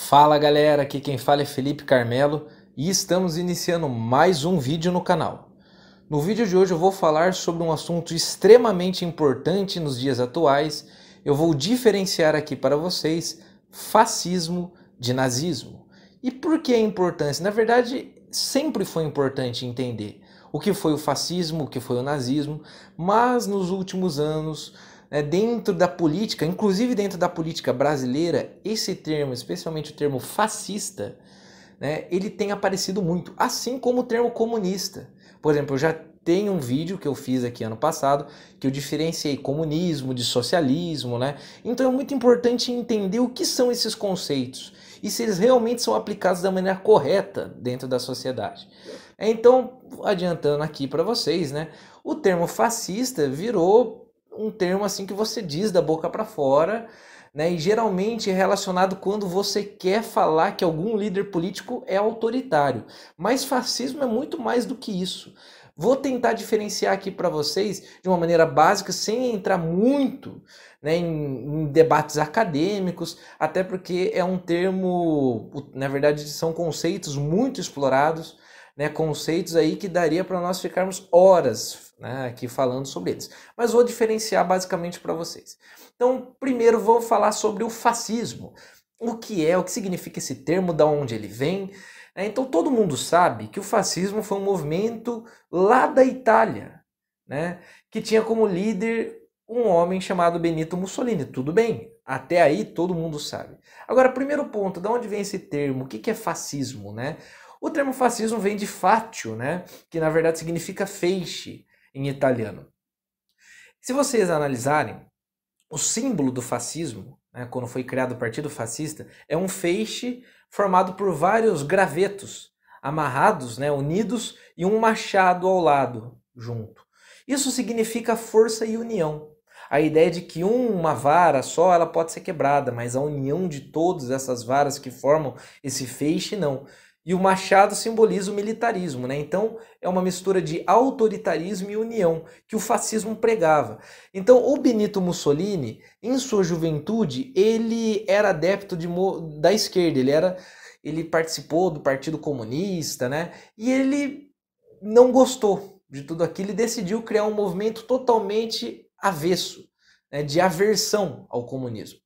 Fala galera, aqui quem fala é Felipe Carmelo e estamos iniciando mais um vídeo no canal. No vídeo de hoje eu vou falar sobre um assunto extremamente importante nos dias atuais. Eu vou diferenciar aqui para vocês fascismo de nazismo. E por que a importância? Na verdade, sempre foi importante entender o que foi o fascismo, o que foi o nazismo, mas nos últimos anos, dentro da política, inclusive dentro da política brasileira, esse termo, especialmente o termo fascista, ele tem aparecido muito, assim como o termo comunista. Por exemplo, eu já tenho um vídeo que eu fiz aqui ano passado, que eu diferenciei comunismo de socialismo, Então é muito importante entender o que são esses conceitos e se eles realmente são aplicados da maneira correta dentro da sociedade. Então, adiantando aqui para vocês, o termo fascista virou um termo assim que você diz da boca para fora, e geralmente é relacionado quando você quer falar que algum líder político é autoritário. Mas fascismo é muito mais do que isso. Vou tentar diferenciar aqui para vocês de uma maneira básica, sem entrar muito em debates acadêmicos, até porque é um termo, na verdade são conceitos muito explorados, conceitos aí que daria para nós ficarmos horas aqui falando sobre eles. Mas vou diferenciar basicamente para vocês. Então, primeiro vou falar sobre o fascismo. O que significa esse termo, de onde ele vem. Então todo mundo sabe que o fascismo foi um movimento lá da Itália, que tinha como líder um homem chamado Benito Mussolini. Tudo bem, até aí todo mundo sabe. Agora, primeiro ponto, de onde vem esse termo? O que é fascismo? O termo fascismo vem de fatio, que na verdade significa feixe em italiano. Se vocês analisarem, o símbolo do fascismo, quando foi criado o Partido Fascista, é um feixe formado por vários gravetos amarrados, unidos, e um machado ao lado, junto. Isso significa força e união. A ideia de que uma vara só ela pode ser quebrada, mas a união de todas essas varas que formam esse feixe, não. E o machado simboliza o militarismo, Então é uma mistura de autoritarismo e união que o fascismo pregava. Então o Benito Mussolini, em sua juventude, ele era adepto da esquerda, ele participou do Partido Comunista, E ele não gostou de tudo aquilo e decidiu criar um movimento totalmente avesso, de aversão ao comunismo.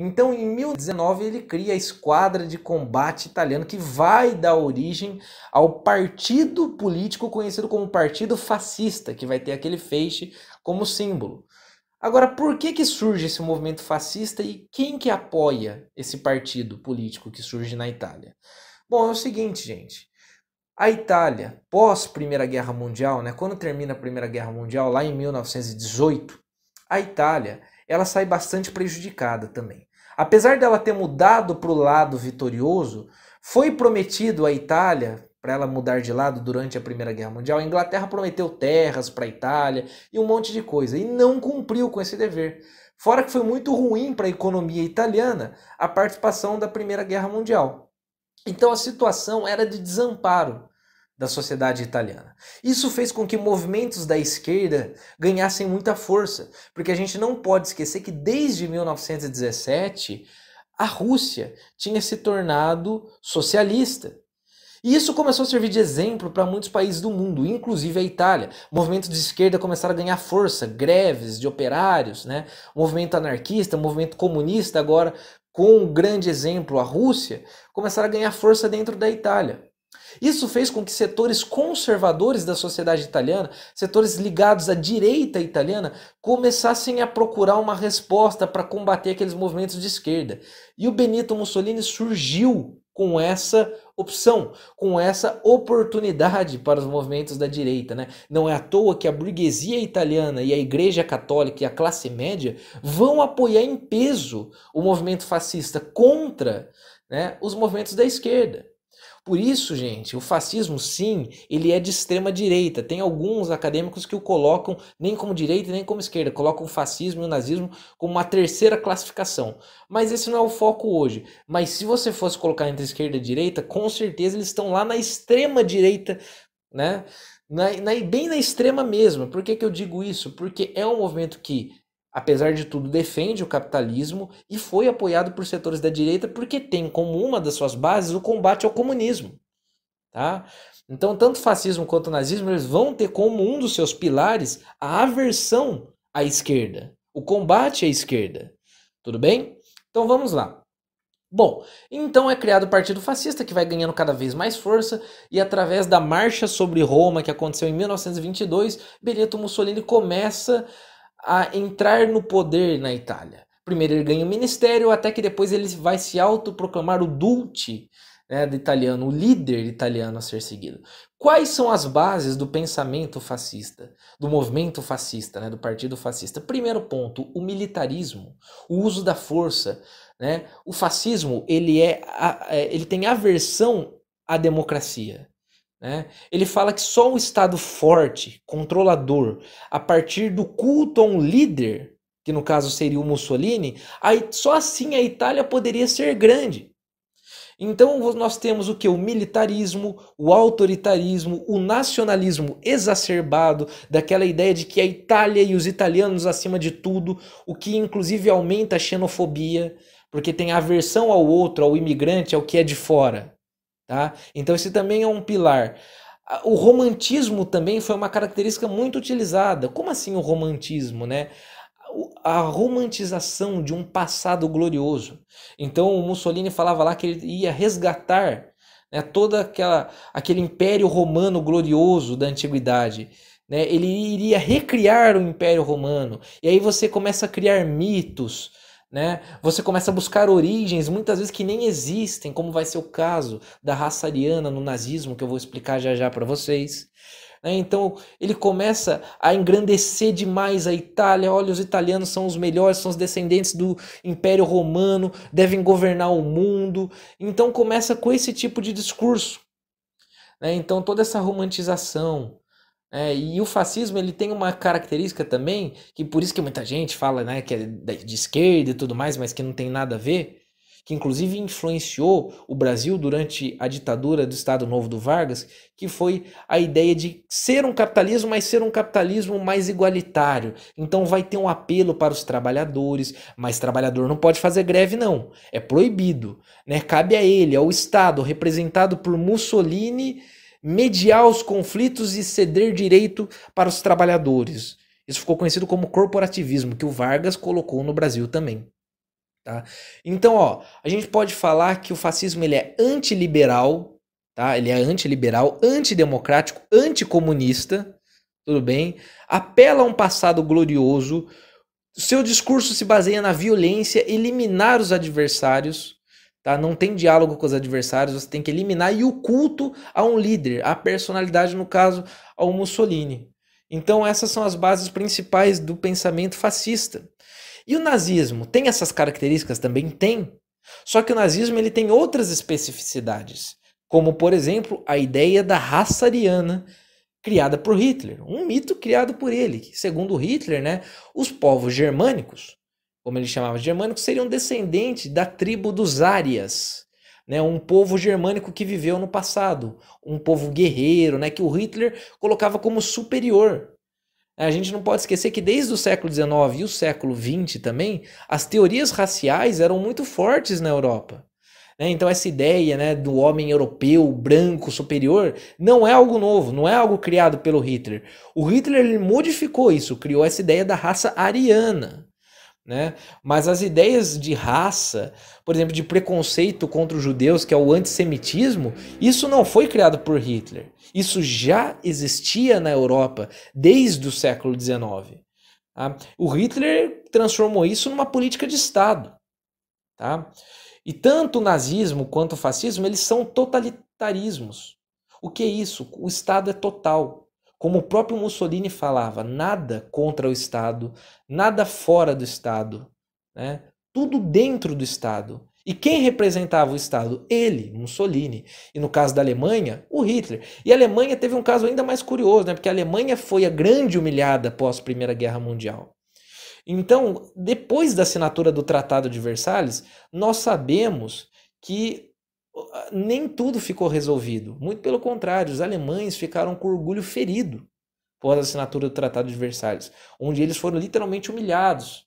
Então, em 1019, ele cria a Esquadra de Combate Italiano, que vai dar origem ao partido político conhecido como Partido Fascista, que vai ter aquele feixe como símbolo. Agora, por que surge esse movimento fascista e quem que apoia esse partido político que surge na Itália? Bom, é o seguinte, gente. A Itália, pós Primeira Guerra Mundial, quando termina a Primeira Guerra Mundial, lá em 1918, a Itália ela sai bastante prejudicada também. Apesar dela ter mudado para o lado vitorioso, foi prometido à Itália, para ela mudar de lado durante a Primeira Guerra Mundial, a Inglaterra prometeu terras para a Itália e um monte de coisa, e não cumpriu com esse dever. Fora que foi muito ruim para a economia italiana a participação da Primeira Guerra Mundial. Então a situação era de desamparo da sociedade italiana. Isso fez com que movimentos da esquerda ganhassem muita força, porque a gente não pode esquecer que desde 1917 a Rússia tinha se tornado socialista. E isso começou a servir de exemplo para muitos países do mundo, inclusive a Itália. Movimentos de esquerda começaram a ganhar força, greves de operários, movimento anarquista, movimento comunista, agora com um grande exemplo, a Rússia, começaram a ganhar força dentro da Itália. Isso fez com que setores conservadores da sociedade italiana, setores ligados à direita italiana, começassem a procurar uma resposta para combater aqueles movimentos de esquerda. E o Benito Mussolini surgiu com essa opção, com essa oportunidade para os movimentos da direita. Não é à toa que a burguesia italiana e a Igreja Católica e a classe média vão apoiar em peso o movimento fascista contra os movimentos da esquerda. Por isso, gente, o fascismo, sim, ele é de extrema direita. Tem alguns acadêmicos que o colocam nem como direita nem como esquerda. Colocam o fascismo e o nazismo como uma terceira classificação. Mas esse não é o foco hoje. Mas se você fosse colocar entre esquerda e direita, com certeza eles estão lá na extrema direita, bem na extrema mesmo. Por que eu digo isso? Porque é um movimento que apesar de tudo, defende o capitalismo e foi apoiado por setores da direita porque tem como uma das suas bases o combate ao comunismo. Tá? Então, tanto o fascismo quanto o nazismo eles vão ter como um dos seus pilares a aversão à esquerda, o combate à esquerda. Tudo bem? Então vamos lá. Bom, então é criado o Partido Fascista, que vai ganhando cada vez mais força, e através da Marcha sobre Roma, que aconteceu em 1922, Benito Mussolini começa a entrar no poder na Itália. Primeiro ele ganha o ministério, até que depois ele vai se autoproclamar o Dulce, né, do italiano, o líder italiano a ser seguido. Quais são as bases do pensamento fascista, do movimento fascista, né, do partido fascista? Primeiro ponto, o militarismo, o uso da força. Né? O fascismo ele tem aversão à democracia. Né? Ele fala que só um Estado forte, controlador, a partir do culto a um líder, que no caso seria o Mussolini, aí, só assim a Itália poderia ser grande. Então nós temos o que? O militarismo, o autoritarismo, o nacionalismo exacerbado, daquela ideia de que a Itália e os italianos acima de tudo, o que inclusive aumenta a xenofobia, porque tem aversão ao outro, ao imigrante, ao que é de fora. Tá? Então esse também é um pilar. O romantismo também foi uma característica muito utilizada. Como assim o romantismo, né? A romantização de um passado glorioso. Então o Mussolini falava lá que ele ia resgatar, né, aquele império romano glorioso da antiguidade. Né? Ele iria recriar o Império Romano. E aí você começa a criar mitos. Né? Você começa a buscar origens, muitas vezes que nem existem, como vai ser o caso da raça ariana no nazismo, que eu vou explicar já já para vocês. Então ele começa a engrandecer demais a Itália. Olha, os italianos são os melhores, são os descendentes do Império Romano, devem governar o mundo. Então começa com esse tipo de discurso. Então toda essa romantização. E o fascismo ele tem uma característica também, que por isso que muita gente fala, né, que é de esquerda e tudo mais, mas que não tem nada a ver, que inclusive influenciou o Brasil durante a ditadura do Estado Novo do Vargas, que foi a ideia de ser um capitalismo, mas ser um capitalismo mais igualitário. Então vai ter um apelo para os trabalhadores, mas trabalhador não pode fazer greve não, é proibido. Né? Cabe a ele, ao Estado, representado por Mussolini, mediar os conflitos e ceder direito para os trabalhadores. Isso ficou conhecido como corporativismo, que o Vargas colocou no Brasil também. Tá? Então, a gente pode falar que o fascismo ele é antiliberal, tá? Ele é antiliberal, antidemocrático, anticomunista, tudo bem? Apela a um passado glorioso, seu discurso se baseia na violência, eliminar os adversários, tá? Não tem diálogo com os adversários, você tem que eliminar, e o culto a um líder, a personalidade, no caso, ao Mussolini. Então essas são as bases principais do pensamento fascista. E o nazismo tem essas características? Também tem. Só que o nazismo ele tem outras especificidades, como por exemplo a ideia da raça ariana criada por Hitler, um mito criado por ele, que segundo Hitler, né, os povos germânicos, como ele chamava de germânicos, seriam descendentes da tribo dos árias, né, um povo germânico que viveu no passado, um povo guerreiro, né, que o Hitler colocava como superior. A gente não pode esquecer que desde o século XIX e o século XX também, as teorias raciais eram muito fortes na Europa. Então essa ideia, né, do homem europeu, branco, superior, não é algo novo, não é algo criado pelo Hitler. O Hitler ele modificou isso, criou essa ideia da raça ariana. Né? Mas as ideias de raça, por exemplo, de preconceito contra os judeus, que é o antissemitismo, isso não foi criado por Hitler. Isso já existia na Europa desde o século XIX. Tá? O Hitler transformou isso numa política de Estado. Tá? E tanto o nazismo quanto o fascismo, eles são totalitarismos. O que é isso? O Estado é total. Como o próprio Mussolini falava, nada contra o Estado, nada fora do Estado, né? Tudo dentro do Estado. E quem representava o Estado? Ele, Mussolini. E no caso da Alemanha, o Hitler. E a Alemanha teve um caso ainda mais curioso, né? Porque a Alemanha foi a grande humilhada após a Primeira Guerra Mundial. Então, depois da assinatura do Tratado de Versalhes, nós sabemos que nem tudo ficou resolvido. Muito pelo contrário, os alemães ficaram com orgulho ferido. após a assinatura do Tratado de Versalhes, onde eles foram literalmente humilhados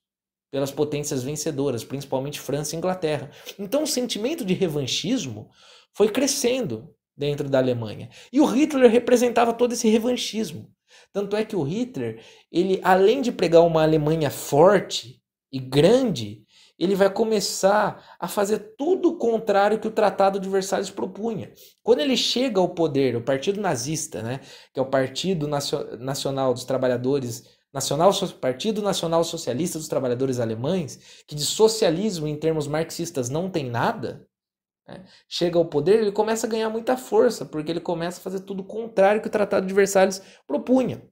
pelas potências vencedoras, principalmente França e Inglaterra. Então o sentimento de revanchismo foi crescendo dentro da Alemanha. E o Hitler representava todo esse revanchismo. Tanto é que o Hitler, ele, além de pregar uma Alemanha forte e grande, ele vai começar a fazer tudo o contrário que o Tratado de Versalhes propunha. Quando ele chega ao poder, o Partido Nazista, né, que é o Partido Nacional dos Trabalhadores, Partido Nacional Socialista dos Trabalhadores Alemães, que de socialismo em termos marxistas não tem nada, né, chega ao poder, ele começa a ganhar muita força, porque ele começa a fazer tudo o contrário que o Tratado de Versalhes propunha.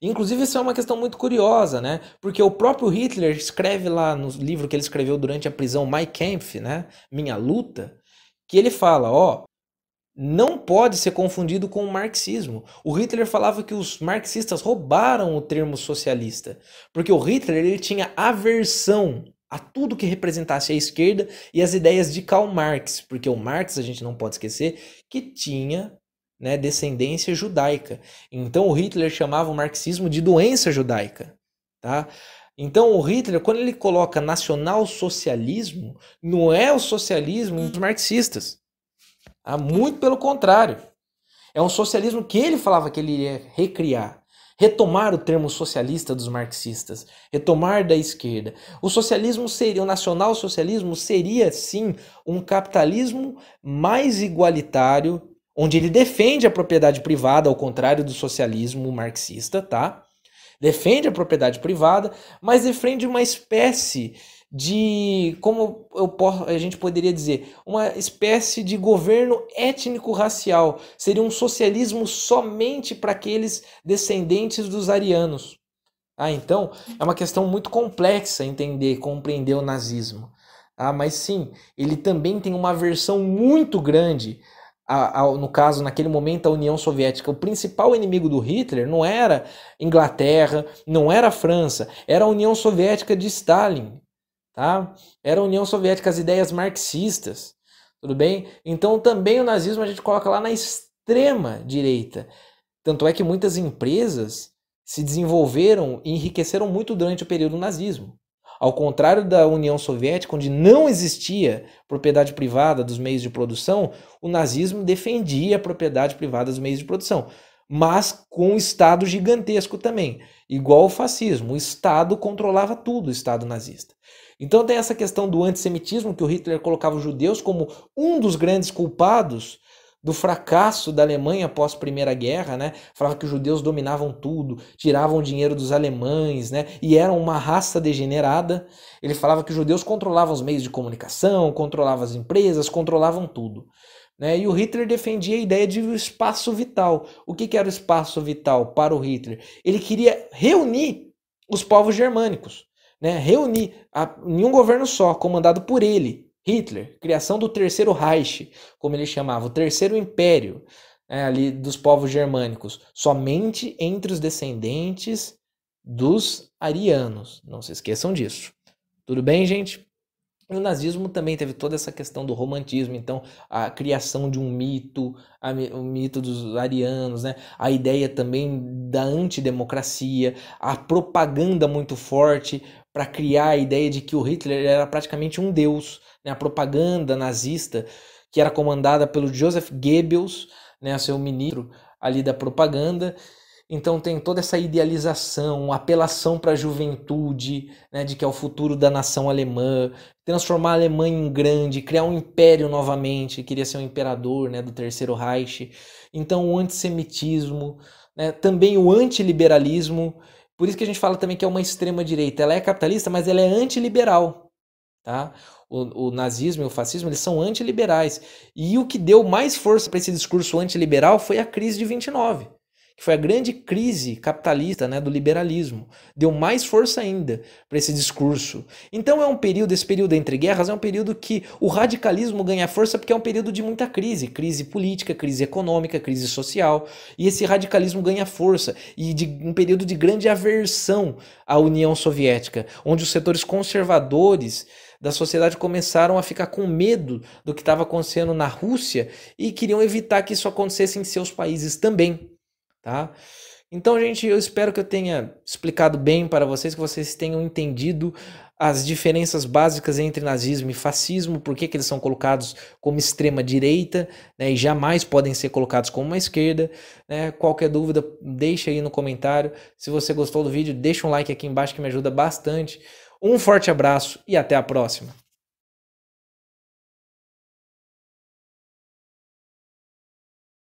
Inclusive, isso é uma questão muito curiosa, né? Porque o próprio Hitler escreve lá no livro que ele escreveu durante a prisão, Mein Kampf, né? Minha Luta, que ele fala, ó, não pode ser confundido com o marxismo. O Hitler falava que os marxistas roubaram o termo socialista, porque o Hitler ele tinha aversão a tudo que representasse a esquerda e as ideias de Karl Marx, porque o Marx, a gente não pode esquecer, que tinha, né, descendência judaica. Então o Hitler chamava o marxismo de doença judaica, tá? Então o Hitler, quando ele coloca nacional-socialismo, não é o socialismo dos marxistas. Tá? Muito pelo contrário. É um socialismo que ele falava que ele iria recriar, retomar o termo socialista dos marxistas, retomar da esquerda. O socialismo seria, o nacional-socialismo seria sim um capitalismo mais igualitário, onde ele defende a propriedade privada, ao contrário do socialismo marxista, tá? Defende a propriedade privada, mas defende uma espécie de, como a gente poderia dizer, uma espécie de governo étnico-racial. Seria um socialismo somente para aqueles descendentes dos arianos. Então, é uma questão muito complexa entender, compreender o nazismo. Mas sim, ele também tem uma aversão muito grande no caso, naquele momento, a União Soviética. O principal inimigo do Hitler não era Inglaterra, não era a França, era a União Soviética de Stalin, tá? Era a União Soviética, as ideias marxistas, tudo bem? Então também o nazismo a gente coloca lá na extrema direita. Tanto é que muitas empresas se desenvolveram e enriqueceram muito durante o período do nazismo. Ao contrário da União Soviética, onde não existia propriedade privada dos meios de produção, o nazismo defendia a propriedade privada dos meios de produção, mas com um Estado gigantesco também, igual o fascismo. O Estado controlava tudo, o Estado nazista. Então tem essa questão do antissemitismo, que o Hitler colocava os judeus como um dos grandes culpados do fracasso da Alemanha após a Primeira Guerra, né? Falava que os judeus dominavam tudo, tiravam o dinheiro dos alemães, né? E eram uma raça degenerada. Ele falava que os judeus controlavam os meios de comunicação, controlavam as empresas, controlavam tudo, né? E o Hitler defendia a ideia de espaço vital. O que era o espaço vital para o Hitler? Ele queria reunir os povos germânicos, né? Reunir em um governo só, comandado por ele, Hitler, criação do Terceiro Reich, como ele chamava, o Terceiro Império, ali dos povos germânicos, somente entre os descendentes dos arianos. Não se esqueçam disso. Tudo bem, gente? O nazismo também teve toda essa questão do romantismo, então a criação de um mito, o mito dos arianos, né? A ideia também da antidemocracia, a propaganda muito forte para criar a ideia de que o Hitler era praticamente um deus, né? A propaganda nazista, que era comandada pelo Joseph Goebbels, né? Seu ministro ali da propaganda. Então tem toda essa idealização, apelação para a juventude, né, de que é o futuro da nação alemã, transformar a Alemanha em grande, criar um império novamente, queria ser um imperador, né, do Terceiro Reich. Então o antissemitismo, né, também o antiliberalismo, por isso que a gente fala também que é uma extrema-direita. Ela é capitalista, mas ela é antiliberal. Tá? O nazismo e o fascismo, eles são antiliberais. E o que deu mais força para esse discurso antiliberal foi a crise de 29. Que foi a grande crise capitalista, né, do liberalismo. Deu mais força ainda para esse discurso. Então esse período entre guerras é um período que o radicalismo ganha força porque é um período de muita crise. Crise política, crise econômica, crise social. E esse radicalismo ganha força. E um período de grande aversão à União Soviética, onde os setores conservadores da sociedade começaram a ficar com medo do que estava acontecendo na Rússia e queriam evitar que isso acontecesse em seus países também. Tá? Então, gente, eu espero que eu tenha explicado bem para vocês, que vocês tenham entendido as diferenças básicas entre nazismo e fascismo, por que eles são colocados como extrema direita, né, e jamais podem ser colocados como uma esquerda, né? Qualquer dúvida, deixa aí no comentário. Se você gostou do vídeo, deixa um like aqui embaixo que me ajuda bastante. Um forte abraço e até a próxima.